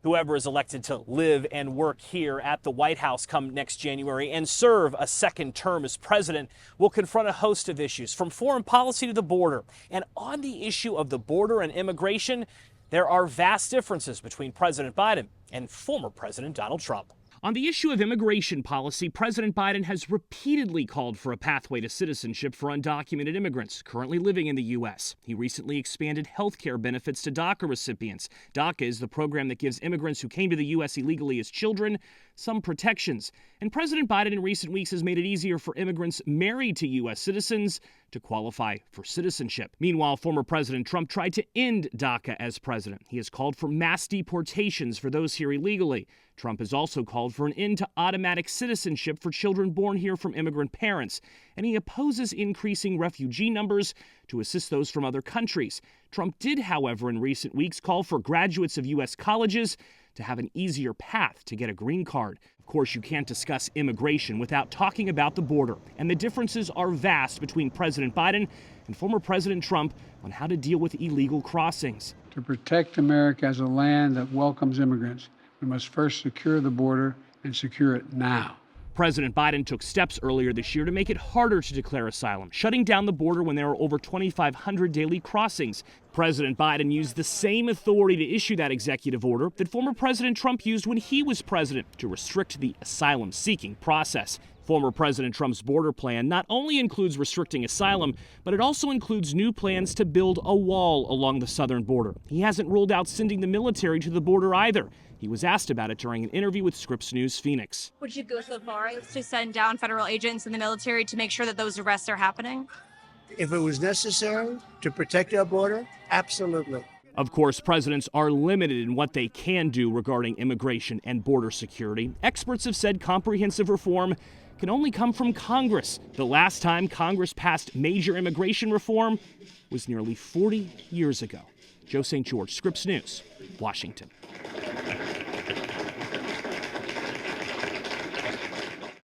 Whoever is elected to live and work here at the White House come next January and serve a second term as president will confront a host of issues, from foreign policy to the border. And on the issue of the border and immigration, there are vast differences between President Biden and former President Donald Trump. On the issue of immigration policy, President Biden has repeatedly called for a pathway to citizenship for undocumented immigrants currently living in the U.S. He recently expanded health care benefits to DACA recipients. DACA is the program that gives immigrants who came to the U.S. illegally as children some protections. And President Biden in recent weeks has made it easier for immigrants married to U.S. citizens to qualify for citizenship. Meanwhile, former President Trump tried to end DACA as president. He has called for mass deportations for those here illegally. Trump has also called for an end to automatic citizenship for children born here from immigrant parents, and he opposes increasing refugee numbers to assist those from other countries. Trump did, however, in recent weeks call for graduates of U.S. colleges to have an easier path to get a green card. Of course, you can't discuss immigration without talking about the border, and the differences are vast between President Biden and former President Trump on how to deal with illegal crossings. To protect America as a land that welcomes immigrants, we must first secure the border and secure it now. President Biden took steps earlier this year to make it harder to declare asylum, shutting down the border when there are over 2,500 daily crossings. President Biden used the same authority to issue that executive order that former President Trump used when he was president to restrict the asylum-seeking process. Former President Trump's border plan not only includes restricting asylum, but it also includes new plans to build a wall along the southern border. He hasn't ruled out sending the military to the border either. He was asked about it during an interview with Scripps News Phoenix. Would you go so far as to send down federal agents in the military to make sure that those arrests are happening? If it was necessary to protect our border, absolutely. Of course, presidents are limited in what they can do regarding immigration and border security. Experts have said comprehensive reform can only come from Congress. The last time Congress passed major immigration reform was nearly 40 years ago. Joe St. Scripps News, Washington.